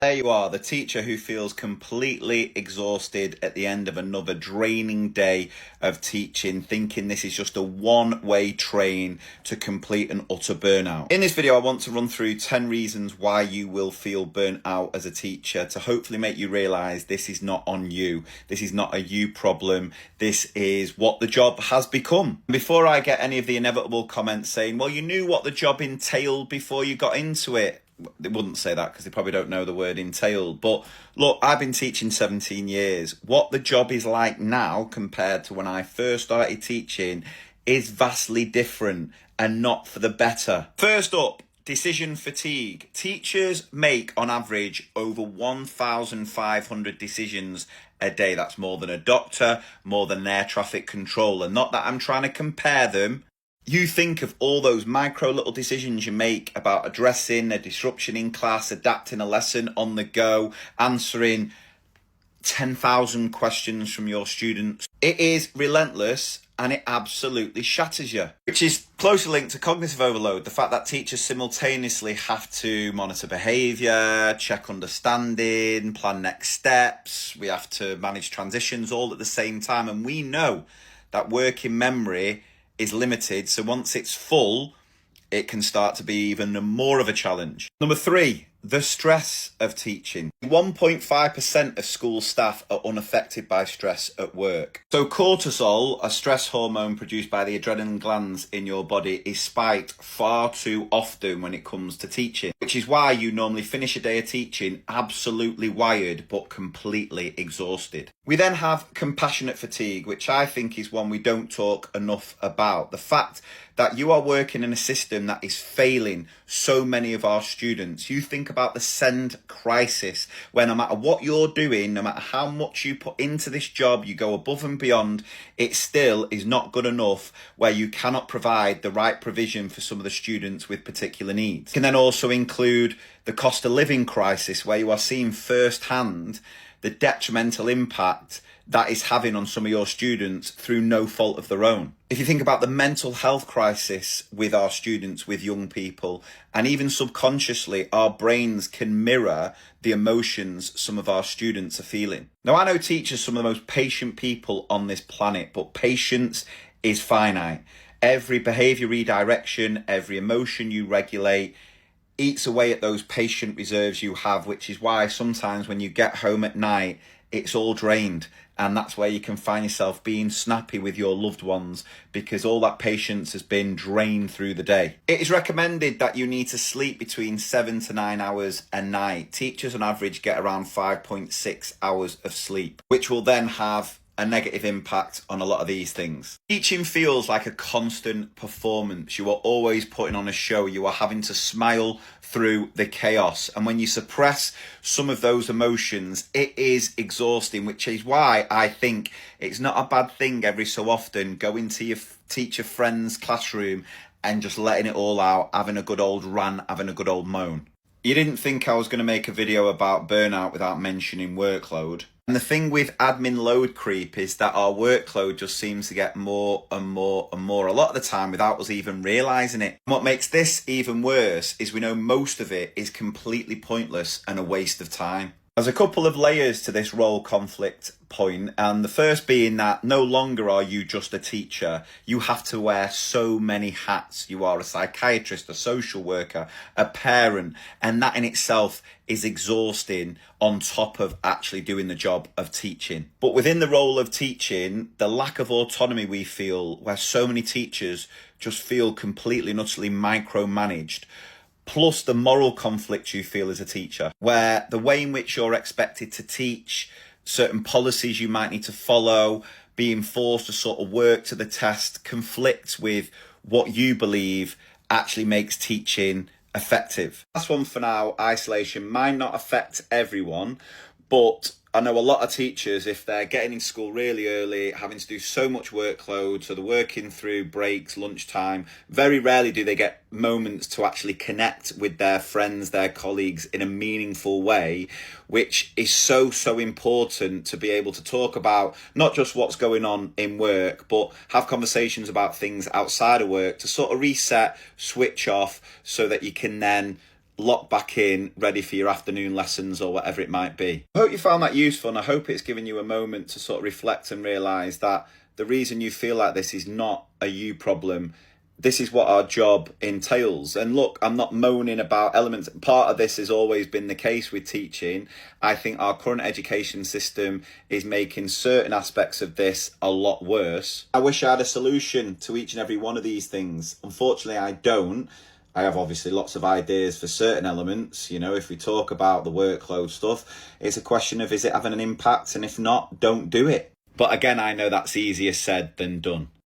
There you are, the teacher who feels completely exhausted at the end of another draining day of teaching, thinking this is just a one-way train to complete an utter burnout. In this video, I want to run through 10 reasons why you will feel burnt out as a teacher to hopefully make you realise this is not on you. This is not a you problem. This is what the job has become. Before I get any of the inevitable comments saying, well, you knew what the job entailed before you got into it. They wouldn't say that because they probably don't know the word entailed. But look, I've been teaching 17 years. What the job is like now compared to when I first started teaching is vastly different and not for the better. First up, decision fatigue. Teachers make on average over 1,500 decisions a day. That's more than a doctor, more than an air traffic controller. Not that I'm trying to compare them. You think of all those micro little decisions you make about addressing a disruption in class, adapting a lesson on the go, answering 10,000 questions from your students. It is relentless and it absolutely shatters you, which is closely linked to cognitive overload. The fact that teachers simultaneously have to monitor behaviour, check understanding, plan next steps. We have to manage transitions all at the same time. And we know that working memory is limited, so once it's full, it can start to be even more of a challenge. Number 3, the stress of teaching. 1.5% of school staff are unaffected by stress at work. So cortisol, a stress hormone produced by the adrenaline glands in your body, is spiked far too often when it comes to teaching, which is why you normally finish a day of teaching absolutely wired but completely exhausted. We then have compassionate fatigue, which I think is one we don't talk enough about. The fact that you are working in a system that is failing so many of our students. You think about the SEND crisis, where no matter what you're doing, no matter how much you put into this job, you go above and beyond, it still is not good enough, where you cannot provide the right provision for some of the students with particular needs. It can then also include the cost of living crisis, where you are seeing firsthand the detrimental impact that is having on some of your students through no fault of their own. If you think about the mental health crisis with our students, with young people, and even subconsciously, our brains can mirror the emotions some of our students are feeling. Now, I know teachers are some of the most patient people on this planet, but patience is finite. Every behaviour redirection, every emotion you regulate eats away at those patient reserves you have, which is why sometimes when you get home at night, it's all drained. And that's where you can find yourself being snappy with your loved ones because all that patience has been drained through the day. It is recommended that you need to sleep between 7 to 9 hours a night. Teachers on average get around 5.6 hours of sleep, which will then have a negative impact on a lot of these things. Teaching feels like a constant performance. You are always putting on a show. You are having to smile through the chaos. And when you suppress some of those emotions, it is exhausting, which is why I think it's not a bad thing every so often going to your teacher friend's classroom and just letting it all out, having a good old rant, having a good old moan. You didn't think I was going to make a video about burnout without mentioning workload. And the thing with admin load creep is that our workload just seems to get more and more and more a lot of the time without us even realising it. And what makes this even worse is we know most of it is completely pointless and a waste of time. There's a couple of layers to this role conflict point, and the first being that no longer are you just a teacher. You have to wear so many hats. You are a psychiatrist, a social worker, a parent, and that in itself is exhausting on top of actually doing the job of teaching. But within the role of teaching, the lack of autonomy we feel, where so many teachers just feel completely and utterly micromanaged, plus the moral conflict you feel as a teacher, where the way in which you're expected to teach, certain policies you might need to follow, being forced to sort of work to the test, conflicts with what you believe actually makes teaching effective. Last one for now, isolation might not affect everyone, but I know a lot of teachers, if they're getting in school really early, having to do so much workload, so they're working through breaks, lunchtime, very rarely do they get moments to actually connect with their friends, their colleagues in a meaningful way, which is so important to be able to talk about not just what's going on in work, but have conversations about things outside of work to sort of reset, switch off, so that you can then lock back in, ready for your afternoon lessons or whatever it might be. I hope you found that useful, and I hope it's given you a moment to sort of reflect and realise that the reason you feel like this is not a you problem. This is what our job entails. And look, I'm not moaning about elements. Part of this has always been the case with teaching. I think our current education system is making certain aspects of this a lot worse. I wish I had a solution to each and every one of these things. Unfortunately, I don't. I have obviously lots of ideas for certain elements. You know, if we talk about the workload stuff, it's a question of, is it having an impact? And if not, don't do it. But again, I know that's easier said than done.